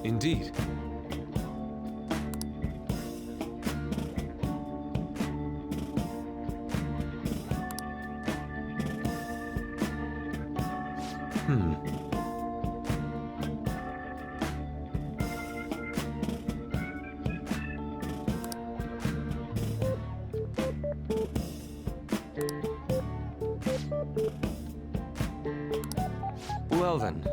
Indeed. Well then.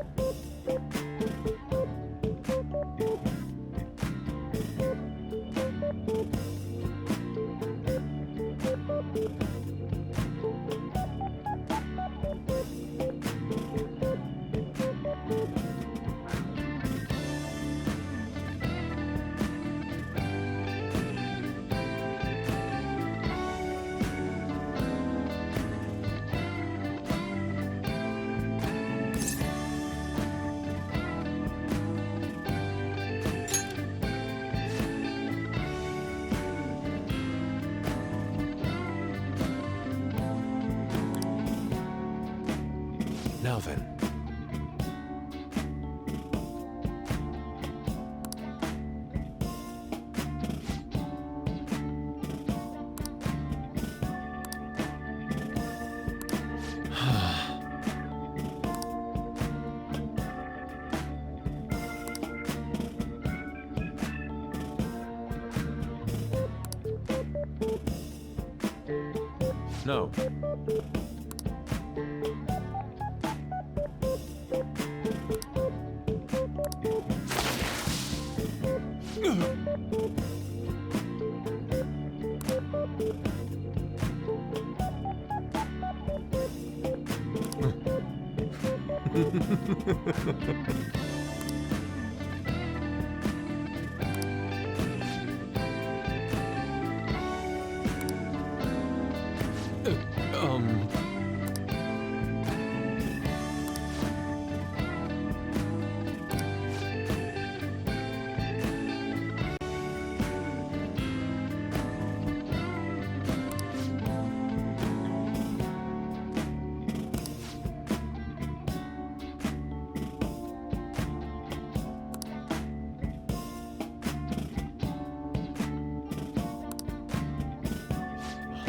Now then. No.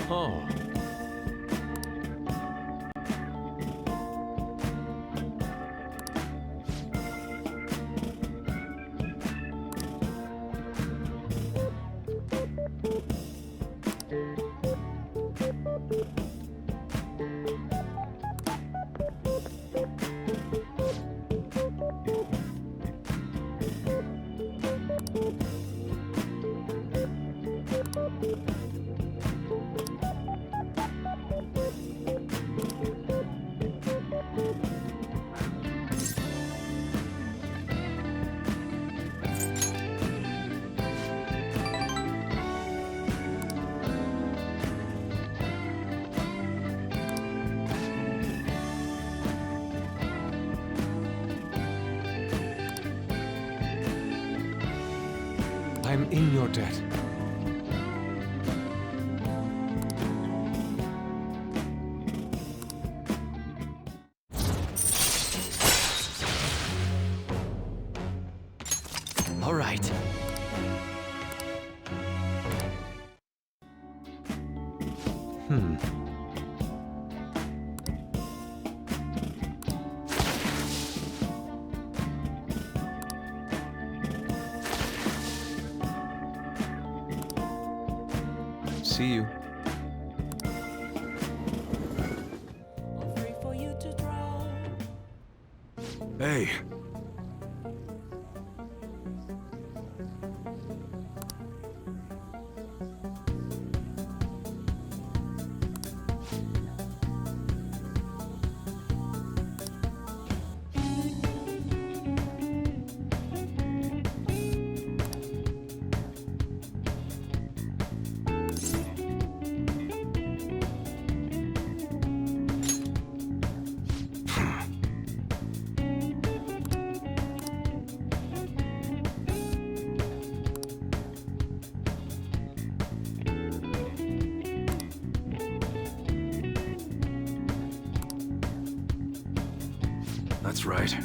Oh. I'm in your debt. All right. See you. Hey. That's right.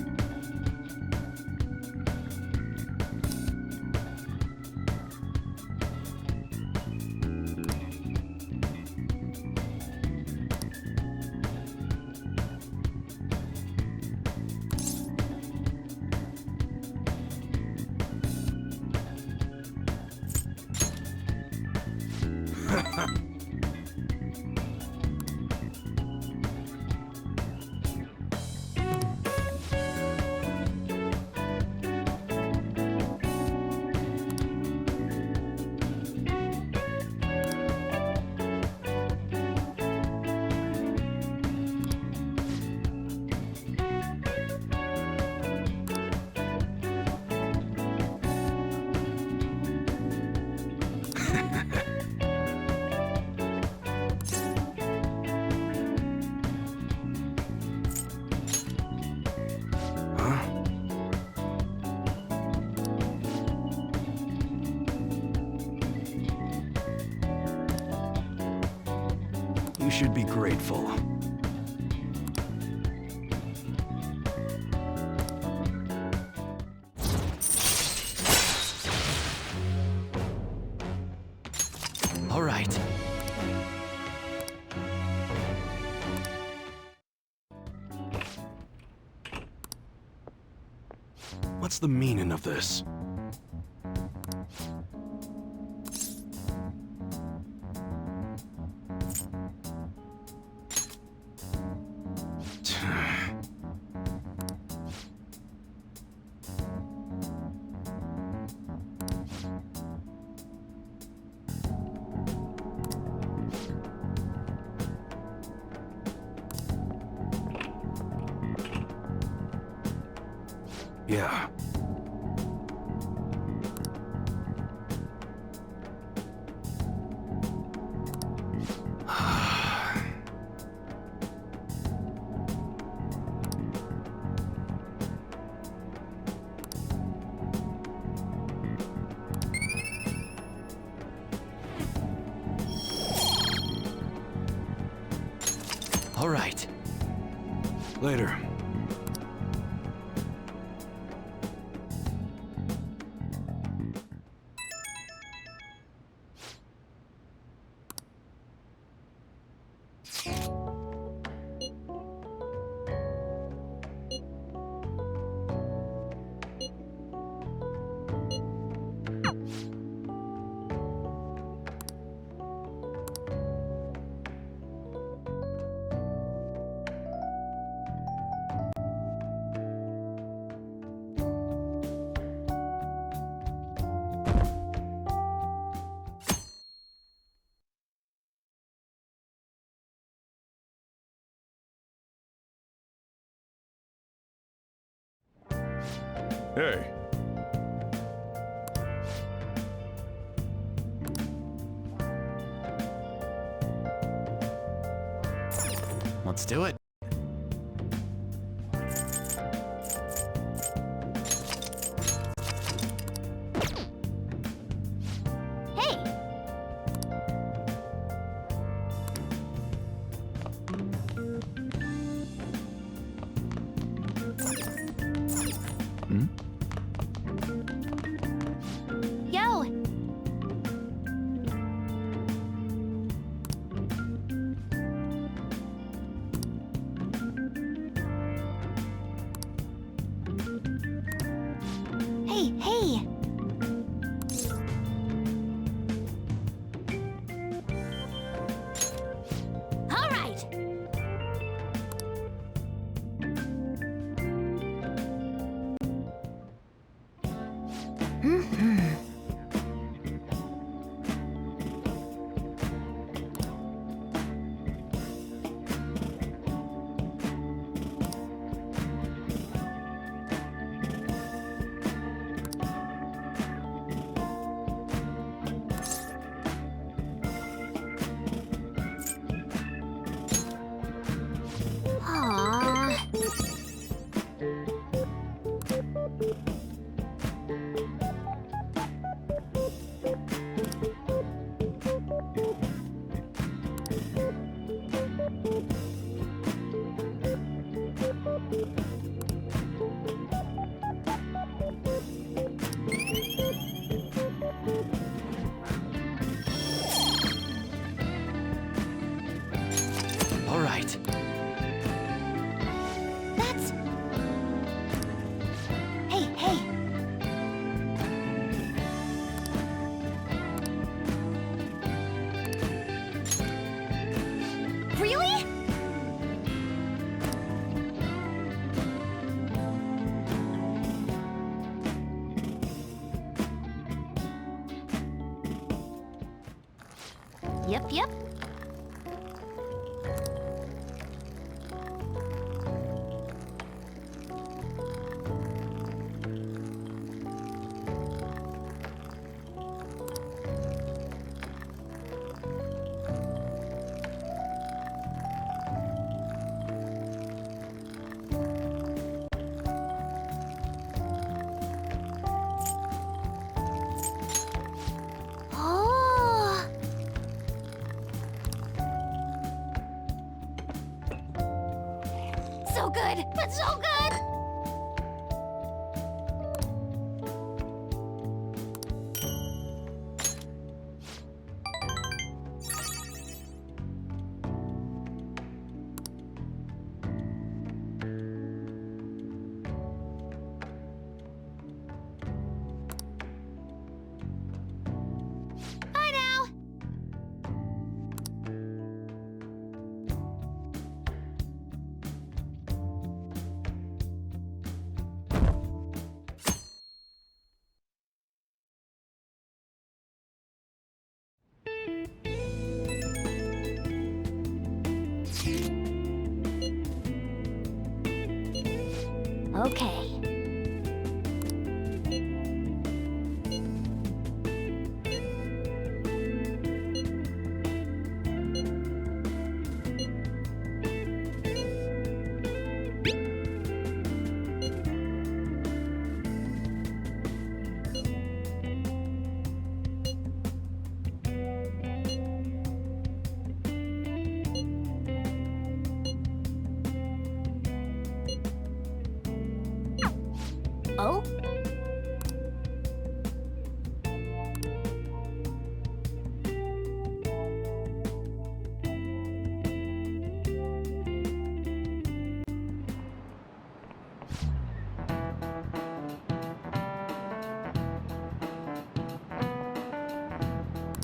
You should be grateful. All right. What's the meaning of this? Yeah. All right. Later. Hey. Let's do it. Hey! Hmm? Yo! Hey, hey! All right! Yep. Oh. So good, but so good! Bye now! Okay. Oh?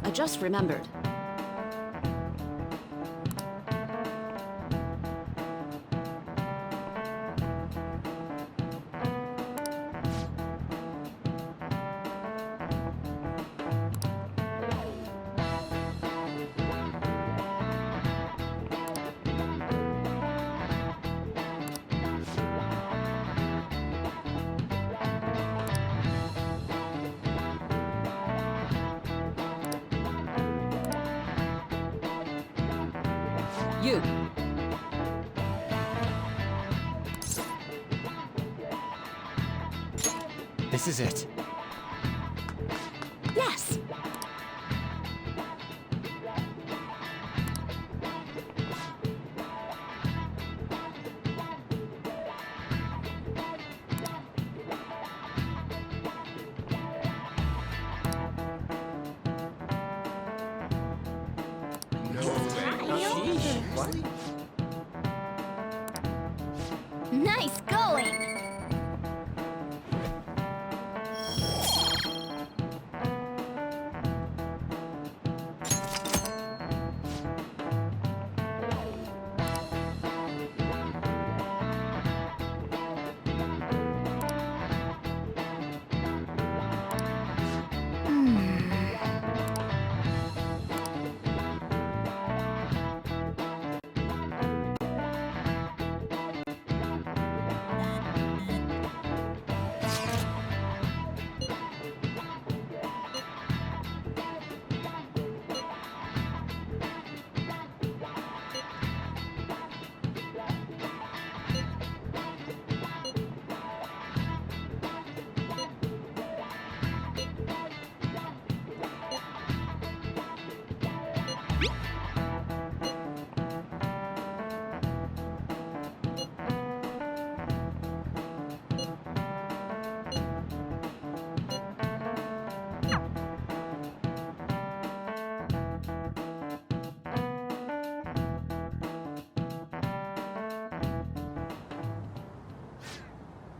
I just remembered. You. This is it. Yes. Nice going!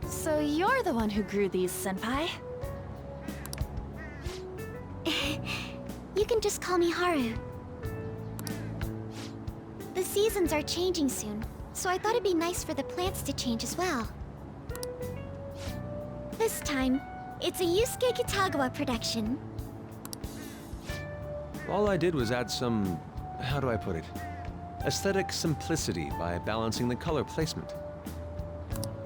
So you're the one who grew these, Senpai? You can just call me Haru. The seasons are changing soon, so I thought it'd be nice for the plants to change as well. This time, it's a Yusuke Kitagawa production. All I did was add some, how do I put it, aesthetic simplicity by balancing the color placement.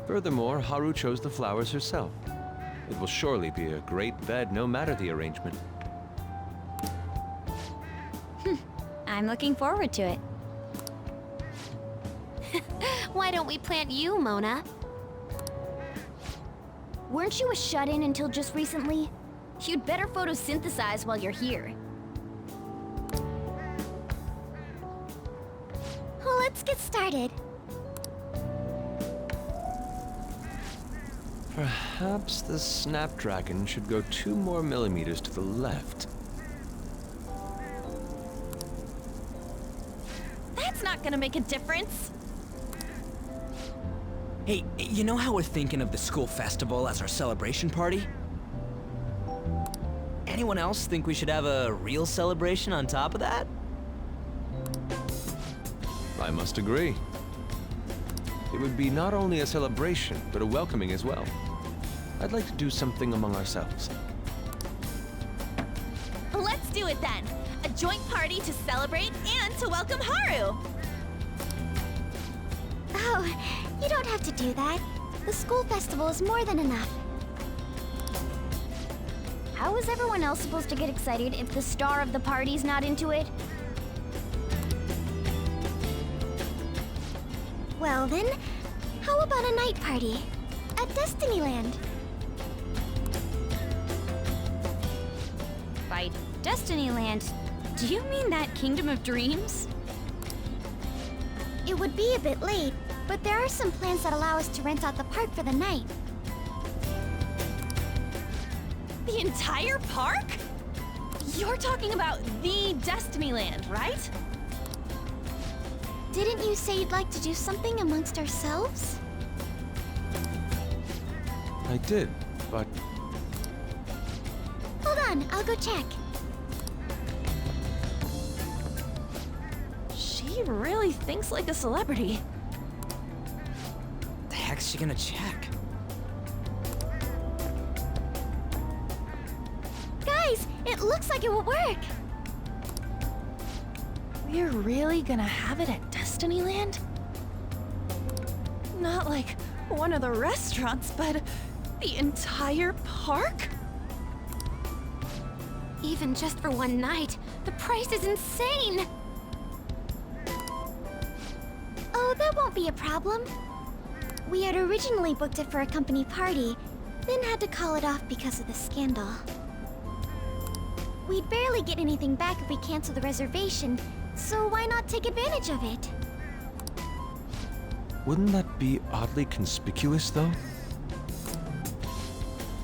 Furthermore, Haru chose the flowers herself. It will surely be a great bed no matter the arrangement. I'm looking forward to it. Why don't we plant you, Mona? Weren't you a shut-in until just recently? You'd better photosynthesize while you're here. Well, let's get started. Perhaps the Snapdragon should go 2 more millimeters to the left. That's not gonna make a difference. Hey, you know how we're thinking of the school festival as our celebration party? Anyone else think we should have a real celebration on top of that? I must agree. It would be not only a celebration, but a welcoming as well. I'd like to do something among ourselves. Let's do it then. A joint party to celebrate and to welcome Haru. Oh, you don't have to do that. The school festival is more than enough. How is everyone else supposed to get excited if the star of the party's not into it? Well then, how about a night party? At Destinyland? By Destinyland, do you mean that Kingdom of Dreams? It would be a bit late, but there are some plans that allow us to rent out the park for the night. The entire park? You're talking about the Destinyland, right? Didn't you say you'd like to do something amongst ourselves? I did, but Hold on, I'll go check. She really thinks like a celebrity. The heck's she gonna check? Guys, it looks like it will work. We're really gonna have it at Destinyland? Not like one of the restaurants, but the entire park? Even just for one night, the price is insane! Oh, that won't be a problem. We had originally booked it for a company party, then had to call it off because of the scandal. We'd barely get anything back if we cancel the reservation, so why not take advantage of it? wouldn't that be oddly conspicuous, though?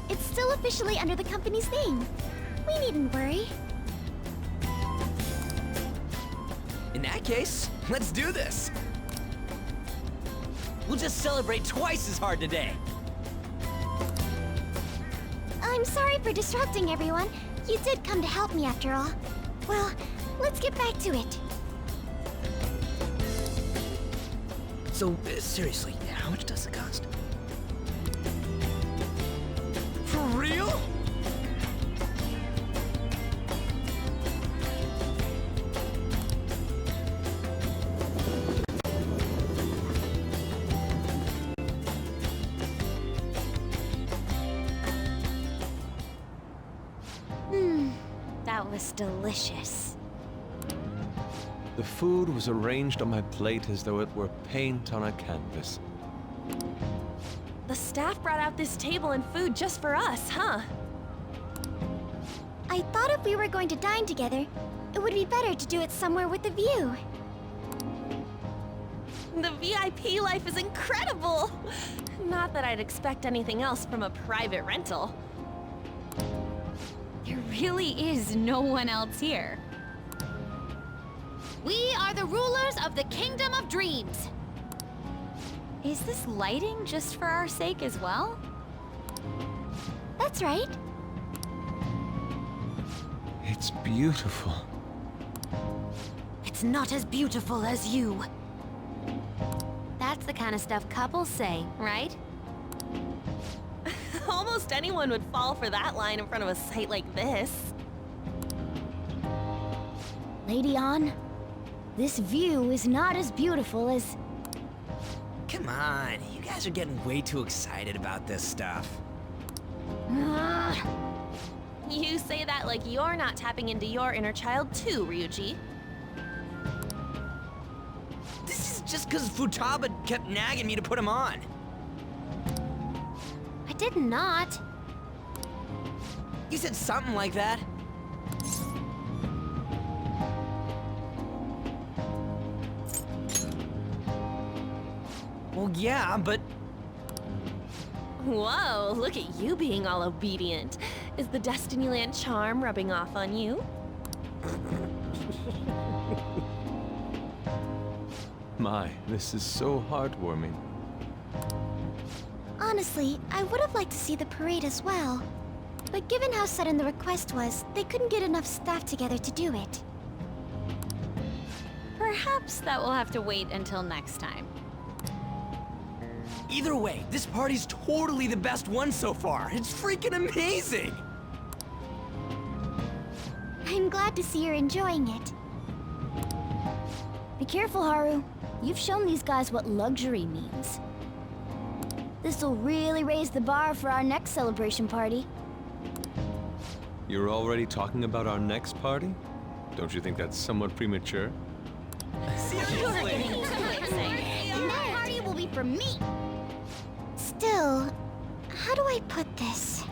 It's still officially under the company's name. We needn't worry. In that case, let's do this! We'll just celebrate twice as hard today! I'm sorry for disrupting everyone. You did come to help me after all. Well, let's get back to it. So, seriously, how much does it cost? For real? That was delicious. The food was arranged on my plate as though it were paint on a canvas. The staff brought out this table and food just for us, huh? I thought if we were going to dine together, it would be better to do it somewhere with a view. The VIP life is incredible! Not that I'd expect anything else from a private rental. There really is no one else here. We are the rulers of the Kingdom of Dreams! Is this lighting just for our sake as well? That's right. It's beautiful. It's not as beautiful as you. That's the kind of stuff couples say, right? Almost anyone would fall for that line in front of a site like this. Lady An, this view is not as beautiful as... Come on, you guys are getting way too excited about this stuff. You say that like you're not tapping into your inner child too, Ryuji. This is just because Futaba kept nagging me to put him on. I did not. You said something like that. Well, yeah, but... Whoa, look at you being all obedient. Is the Destinyland charm rubbing off on you? My, this is so heartwarming. Honestly, I would have liked to see the parade as well. But given how sudden the request was, they couldn't get enough staff together to do it. Perhaps that will have to wait until next time. Either way, this party's totally the best one so far. It's freaking amazing! I'm glad to see you're enjoying it. Be careful, Haru. You've shown these guys what luxury means. This'll really raise the bar for our next celebration party. You're already talking about our next party? Don't you think that's somewhat premature? Seriously? And that party will be for me! Still, how do I put this?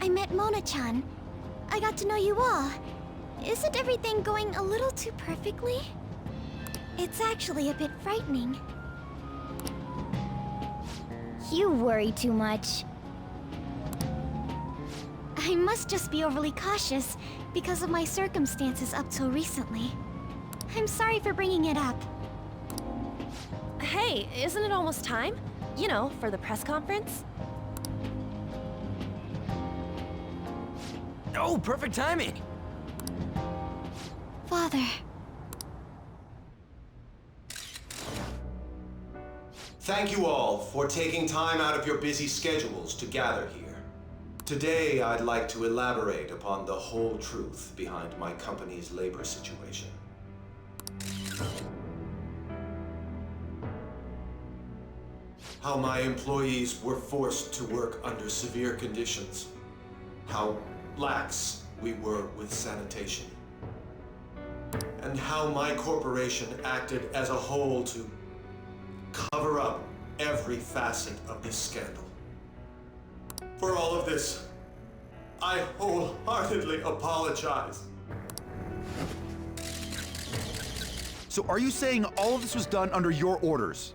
I met Mona-chan. I got to know you all. Isn't everything going a little too perfectly? It's actually a bit frightening. You worry too much. I must just be overly cautious because of my circumstances up till recently. I'm sorry for bringing it up. Hey, isn't it almost time? You know, for the press conference? Oh, perfect timing! Father. Thank you all for taking time out of your busy schedules to gather here. Today, I'd like to elaborate upon the whole truth behind my company's labor situation. How my employees were forced to work under severe conditions. How lax we were with sanitation. And how my corporation acted as a whole to cover up every facet of this scandal. For all of this, I wholeheartedly apologize. So are you saying all of this was done under your orders?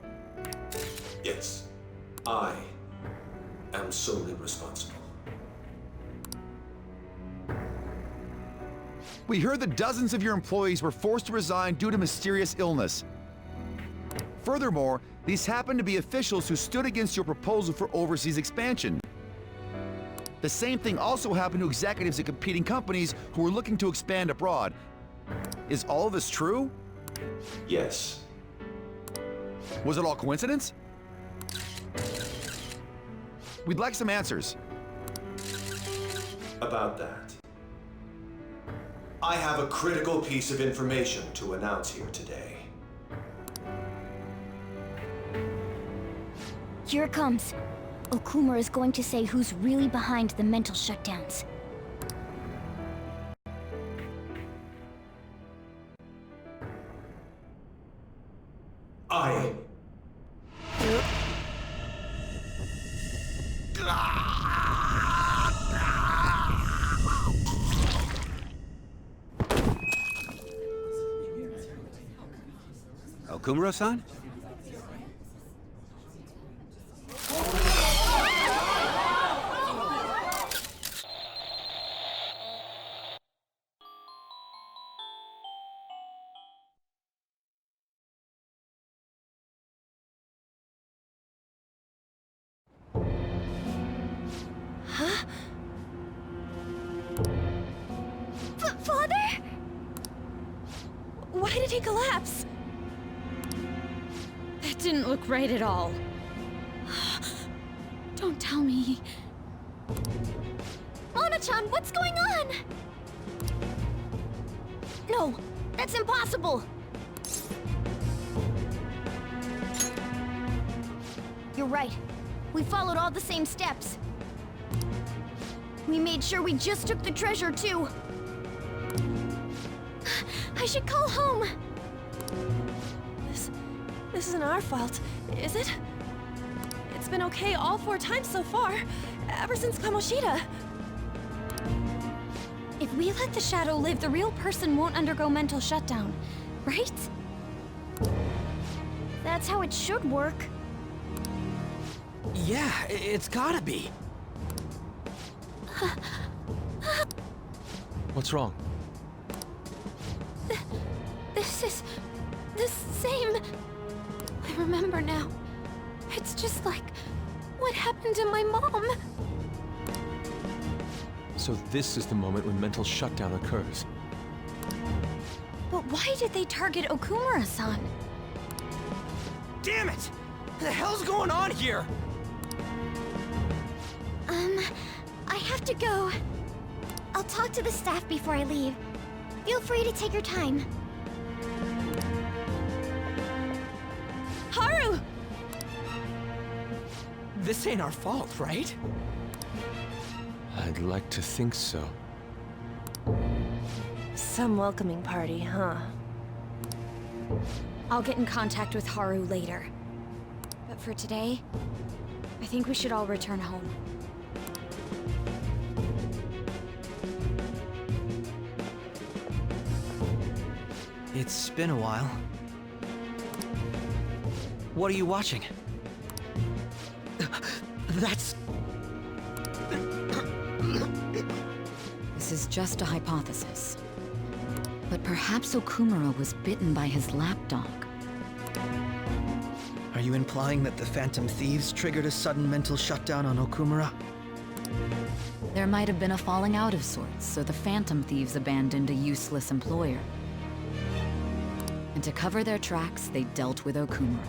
Yes, I am solely responsible. We heard that dozens of your employees were forced to resign due to mysterious illness. Furthermore, these happened to be officials who stood against your proposal for overseas expansion. The same thing also happened to executives at competing companies who were looking to expand abroad. Is all of this true? Yes. Was it all coincidence? We'd like some answers. About that. I have a critical piece of information to announce here today. Here it comes. Okuma is going to say who's really behind the mental shutdowns. I... Okumura-san? Father? Why did he collapse? That didn't look right at all. Don't tell me. Mona-chan, what's going on? No, that's impossible! You're right. We followed all the same steps. We made sure we just took the treasure, too. I should call home. This isn't our fault, is it? It's been okay all 4 times so far, ever since Kamoshida. If we let the shadow live, the real person won't undergo mental shutdown, right? That's how it should work. Yeah, it's gotta be. What's wrong? This is the same. I remember now. It's just like what happened to my mom. So this is the moment when mental shutdown occurs. But why did they target Okumura-san? Damn it! What the hell's going on here? I have to go. I'll talk to the staff before I leave. Feel free to take your time. Haru! This ain't our fault, right? I'd like to think so. Some welcoming party, huh? I'll get in contact with Haru later. But for today, I think we should all return home. It's been a while. What are you watching? That's... This is just a hypothesis. But perhaps Okumura was bitten by his lapdog. Are you implying that the Phantom Thieves triggered a sudden mental shutdown on Okumura? There might have been a falling out of sorts, so the Phantom Thieves abandoned a useless employer. And to cover their tracks, they dealt with Okumura.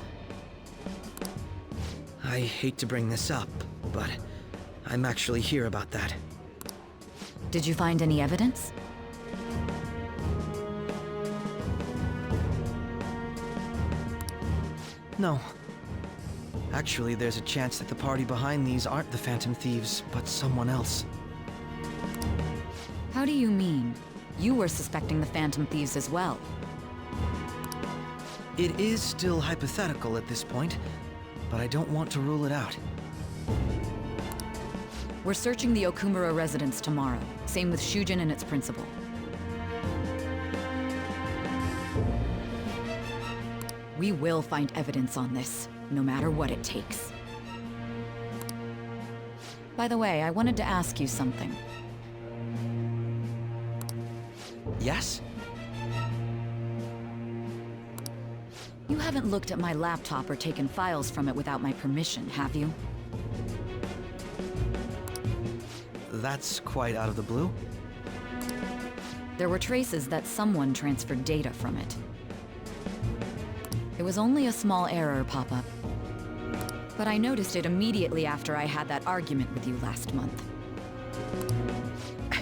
I hate to bring this up, but I'm actually here about that. Did you find any evidence? No. Actually, there's a chance that the party behind these aren't the Phantom Thieves, but someone else. How do you mean? You were suspecting the Phantom Thieves as well. It is still hypothetical at this point, but I don't want to rule it out. We're searching the Okumura residence tomorrow. Same with Shujin and its principal. We will find evidence on this, no matter what it takes. By the way, I wanted to ask you something. Yes? You haven't looked at my laptop or taken files from it without my permission, have you? That's quite out of the blue. There were traces that someone transferred data from it. It was only a small error pop-up. But I noticed it immediately after I had that argument with you last month.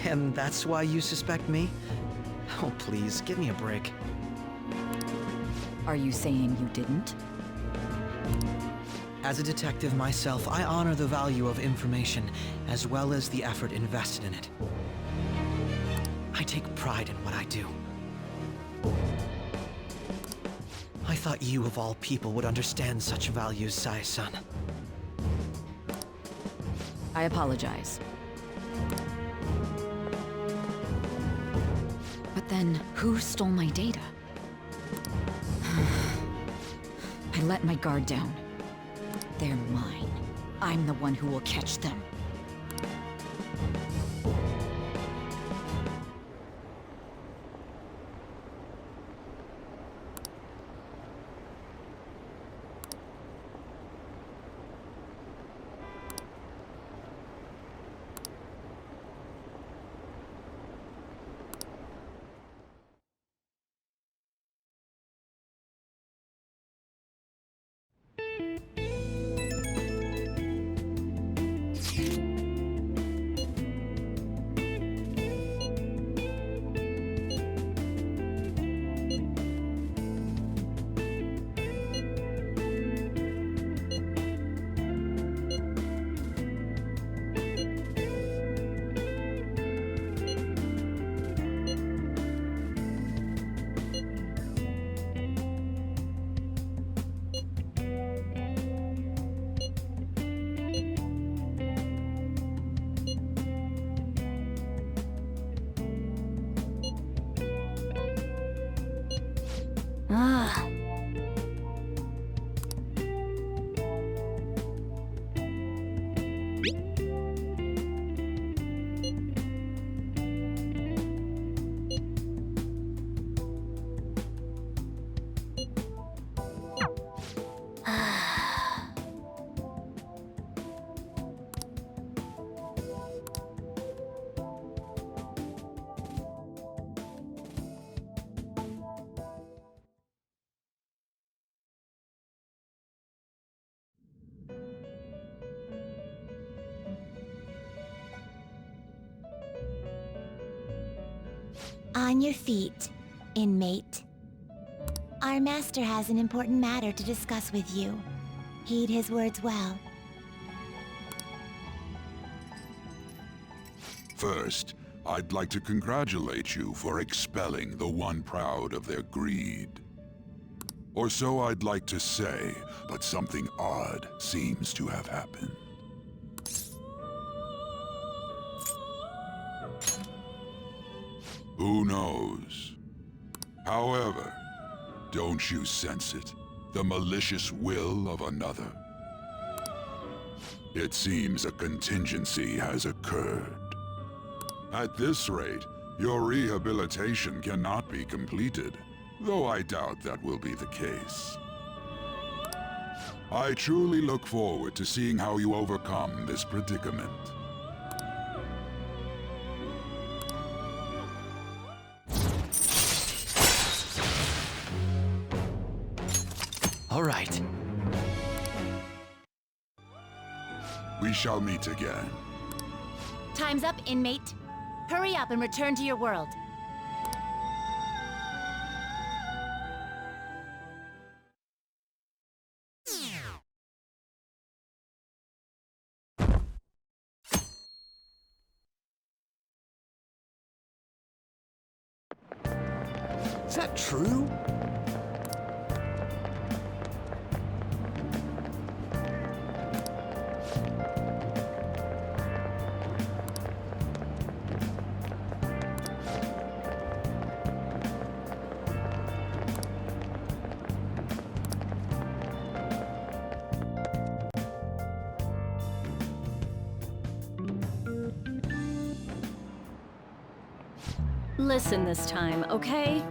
And that's why you suspect me? Oh, please, give me a break. Are you saying you didn't? As a detective myself, I honor the value of information, as well as the effort invested in it. I take pride in what I do. I thought you, of all people, would understand such values, Sae-san. I apologize. But then, who stole my data? I let my guard down. They're mine. I'm the one who will catch them. Ah. On your feet, inmate. Our master has an important matter to discuss with you. Heed his words well. First, I'd like to congratulate you for expelling the one proud of their greed. Or so I'd like to say, but something odd seems to have happened. Who knows? However, don't you sense it? The malicious will of another? It seems a contingency has occurred. At this rate, your rehabilitation cannot be completed, though I doubt that will be the case. I truly look forward to seeing how you overcome this predicament. All right. We shall meet again. Time's up, inmate. Hurry up and return to your world. Is that true? Listen this time, okay?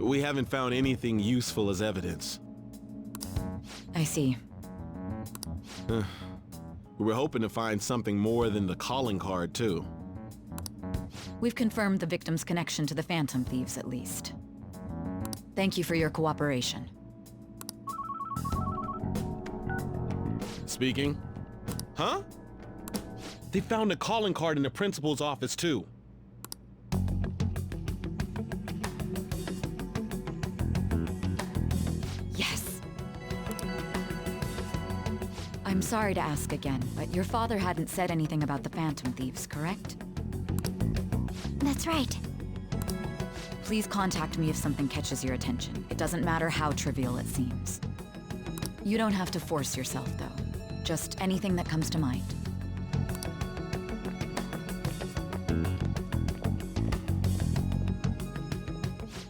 We haven't found anything useful as evidence. I see. We were hoping to find something more than the calling card, too. We've confirmed the victim's connection to the Phantom Thieves, at least. Thank you for your cooperation. Speaking? Huh? They found a calling card in the principal's office, too. Yes! I'm sorry to ask again, but your father hadn't said anything about the Phantom Thieves, correct? That's right. Please contact me if something catches your attention. It doesn't matter how trivial it seems. You don't have to force yourself, though. Just anything that comes to mind.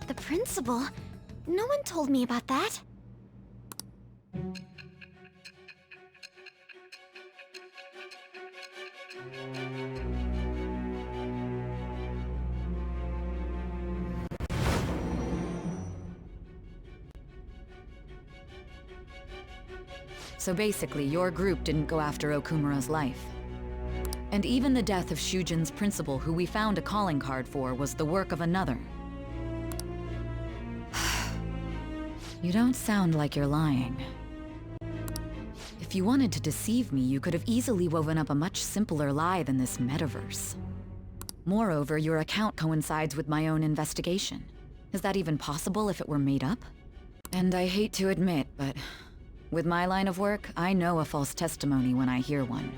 The principal? No one told me about that. So basically, your group didn't go after Okumura's life. And even the death of Shujin's principal, who we found a calling card for, was the work of another. You don't sound like you're lying. If you wanted to deceive me, you could have easily woven up a much simpler lie than this metaverse. Moreover, your account coincides with my own investigation. Is that even possible if it were made up? And I hate to admit, but with my line of work, I know a false testimony when I hear one.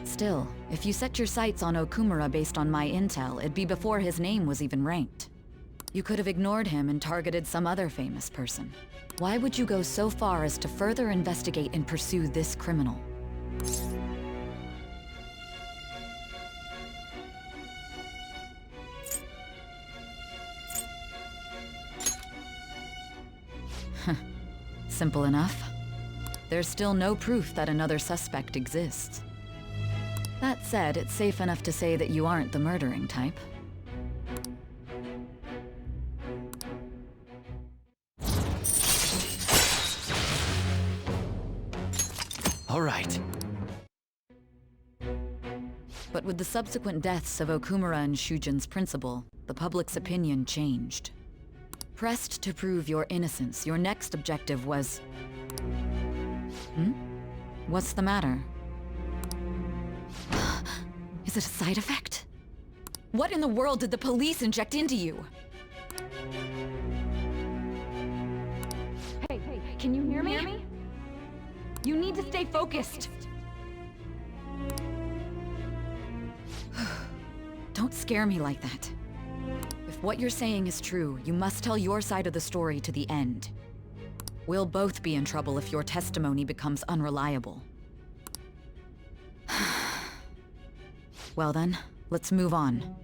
Still, if you set your sights on Okumura based on my intel, it'd be before his name was even ranked. You could have ignored him and targeted some other famous person. Why would you go so far as to further investigate and pursue this criminal? Simple enough. There's still no proof that another suspect exists. That said, it's safe enough to say that you aren't the murdering type. All right. But with the subsequent deaths of Okumura and Shujin's principal, the public's opinion changed. Pressed to prove your innocence, your next objective was... What's the matter? Is it a side effect? What in the world did the police inject into you? Hey, can you hear me? You need to stay focused. Don't scare me like that. If what you're saying is true, you must tell your side of the story to the end. We'll both be in trouble if your testimony becomes unreliable. Well then, let's move on.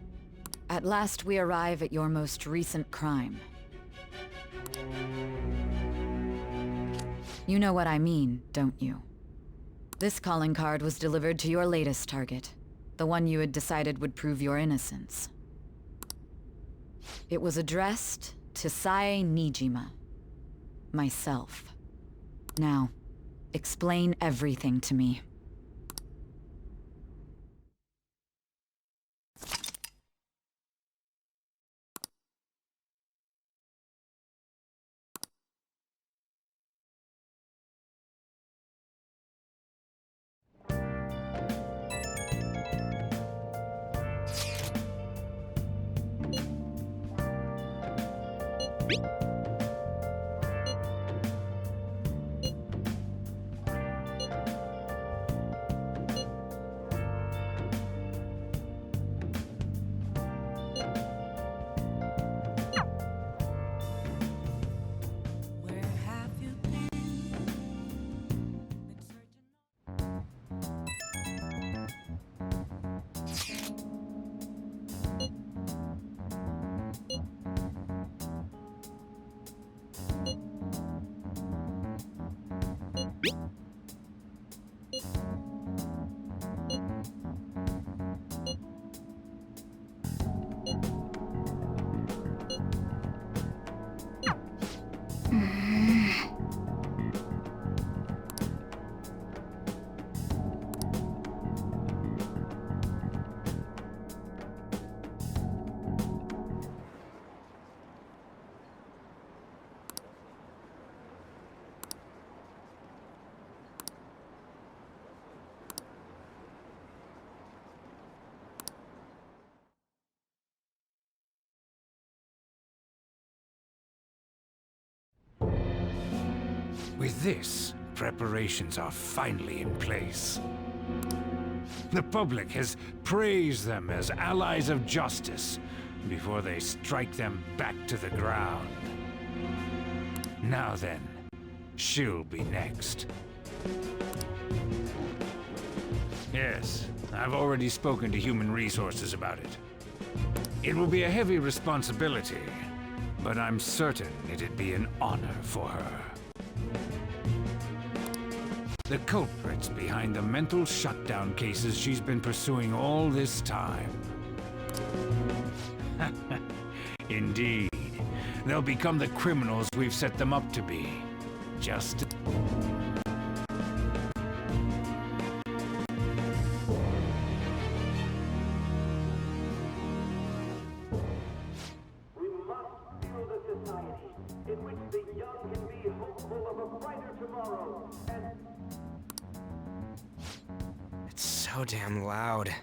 At last we arrive at your most recent crime. You know what I mean, don't you? This calling card was delivered to your latest target, the one you had decided would prove your innocence. It was addressed to Sae Nijima, myself. Now, explain everything to me. With this, preparations are finally in place. The public has praised them as allies of justice before they strike them back to the ground. Now then, she'll be next. Yes, I've already spoken to Human Resources about it. It will be a heavy responsibility, but I'm certain it'd be an honor for her. The culprits behind the mental shutdown cases she's been pursuing all this time. Indeed. They'll become the criminals we've set them up to be. Just... It's so damn loud.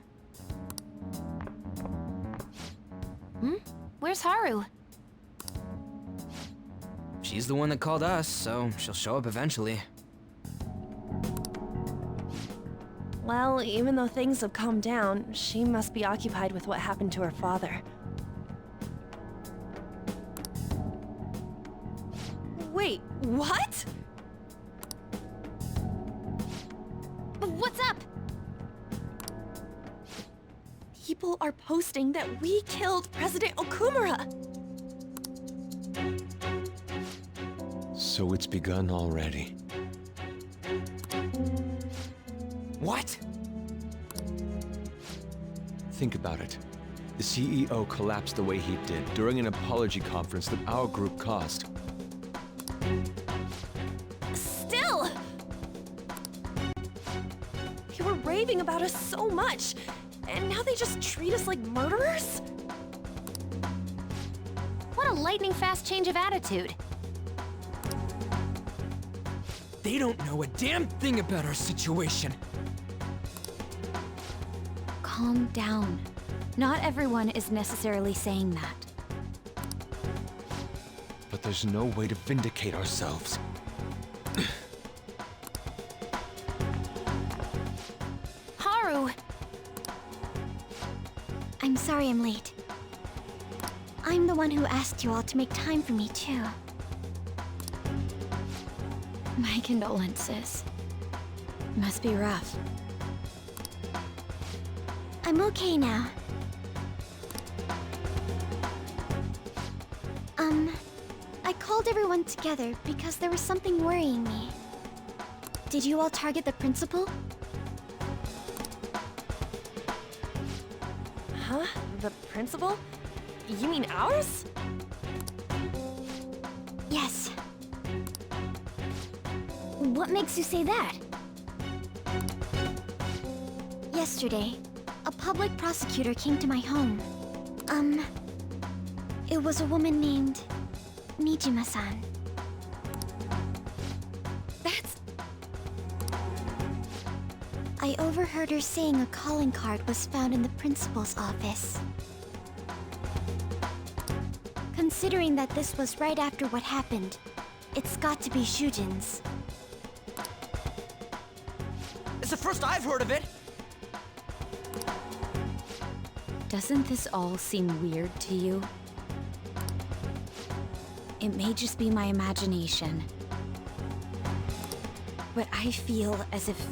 Where's Haru? She's the one that called us, so she'll show up eventually. Well, even though things have calmed down, she must be occupied with what happened to her father. Wait, what? What's up? People are posting that we killed President Okumura! So it's begun already. What? Think about it. The CEO collapsed the way he did during an apology conference that our group caused. Still! They were raving about us so much, and now they just treat us like murderers? What a lightning-fast change of attitude. They don't know a damn thing about our situation. Calm down. Not everyone is necessarily saying that. But there's no way to vindicate ourselves. Haru! I'm sorry I'm late. I'm the one who asked you all to make time for me, too. My condolences. Must be rough. I'm okay now. I called everyone together because there was something worrying me. Did you all target the principal? Huh? The principal? You mean ours? Yes. What makes you say that? Yesterday, a public prosecutor came to my home. It was a woman named Nijima-san. I overheard her saying a calling card was found in the principal's office. Considering that this was right after what happened, it's got to be Shujin's. It's the first I've heard of it! Doesn't this all seem weird to you? It may just be my imagination, but I feel as if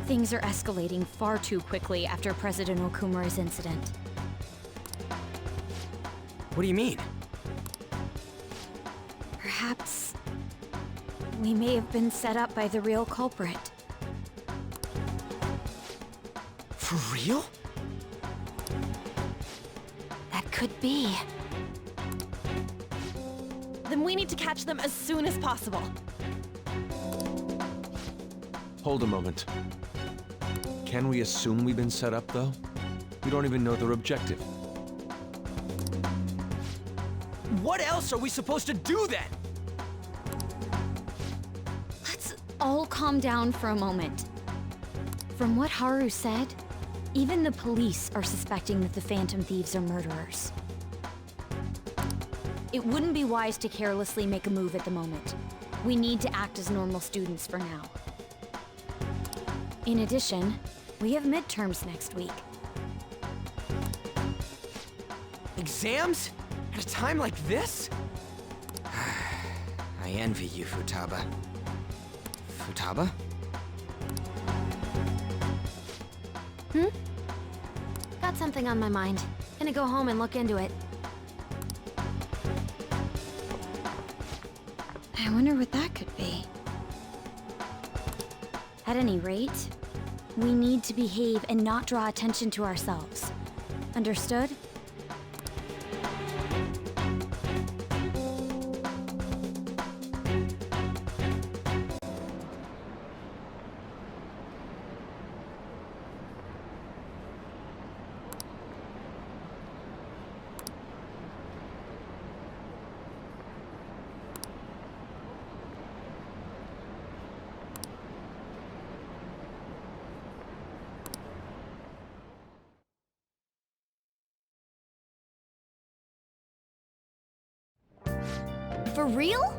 things are escalating far too quickly after President Okumura's incident. What do you mean? Perhaps we may have been set up by the real culprit. For real? That could be. Then we need to catch them as soon as possible. Hold a moment. Can we assume we've been set up, though? We don't even know their objective. What else are we supposed to do then? Let's all calm down for a moment. From what Haru said, even the police are suspecting that the Phantom Thieves are murderers. It wouldn't be wise to carelessly make a move at the moment. We need to act as normal students for now. In addition, we have midterms next week. Exams? At a time like this? I envy you, Futaba. Futaba? Got something on my mind. Gonna go home and look into it. I wonder what that could be. At any rate, we need to behave and not draw attention to ourselves. Understood? For real?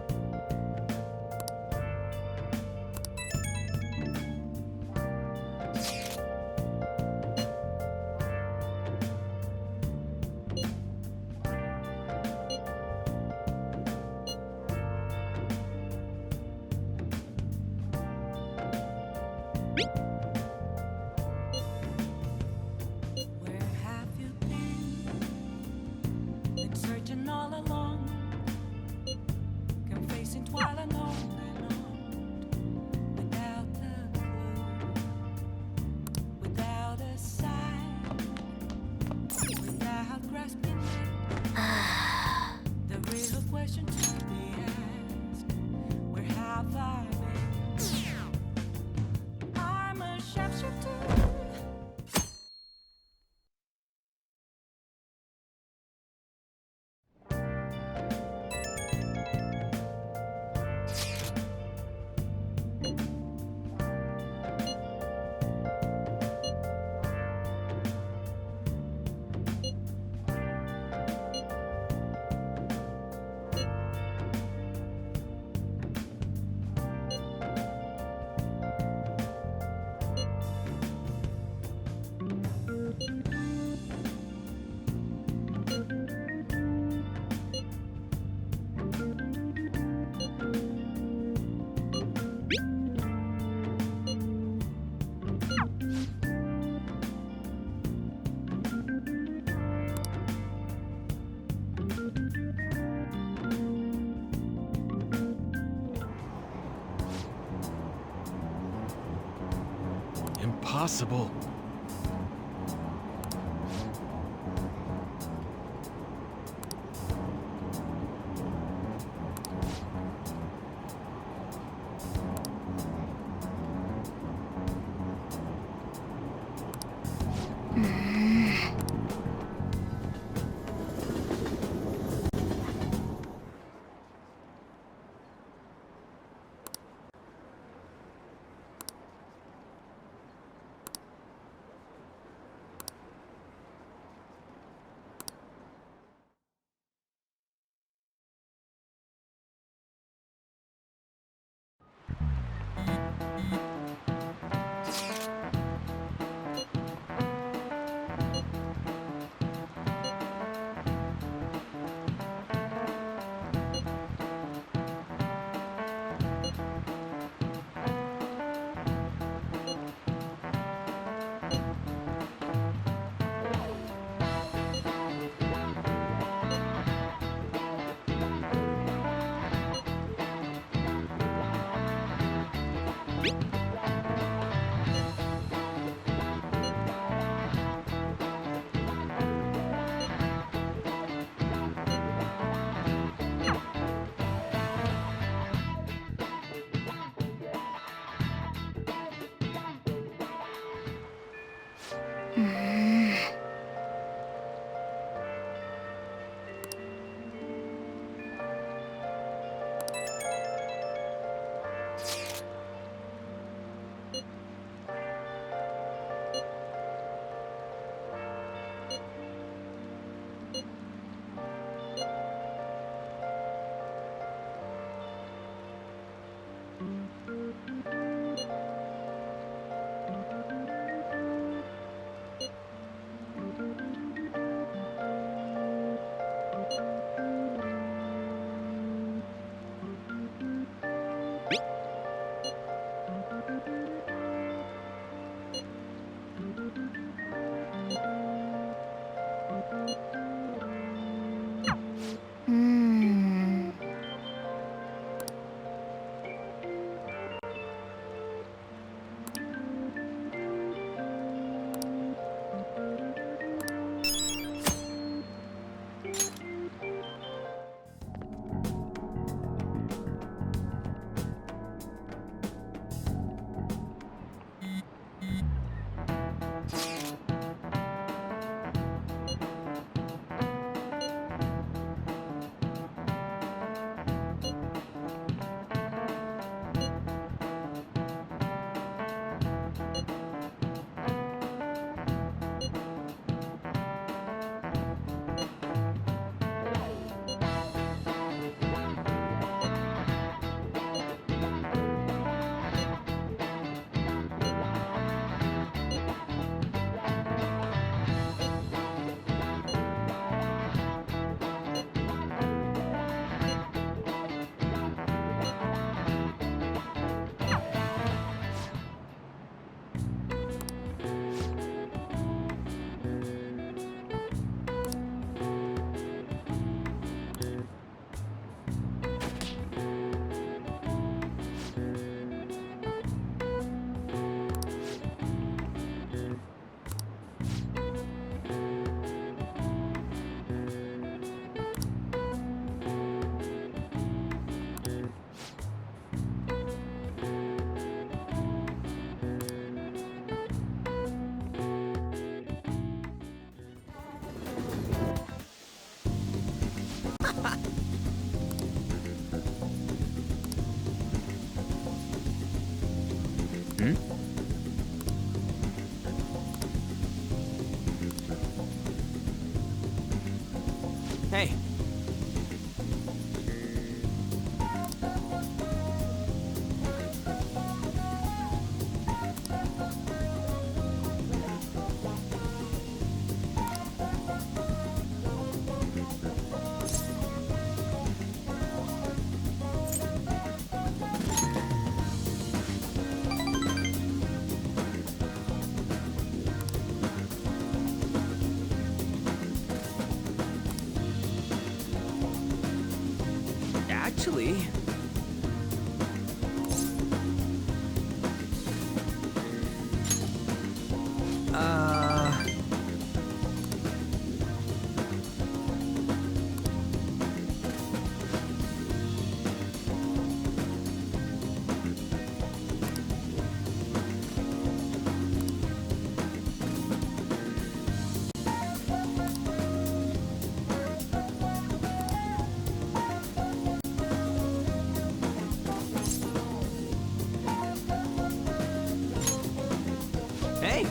Impossible. Hey. Actually... Hey!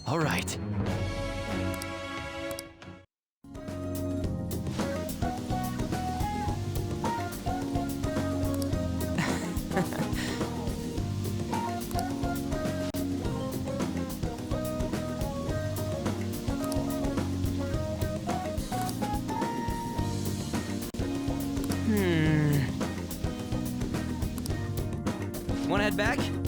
All right. Wanna head back?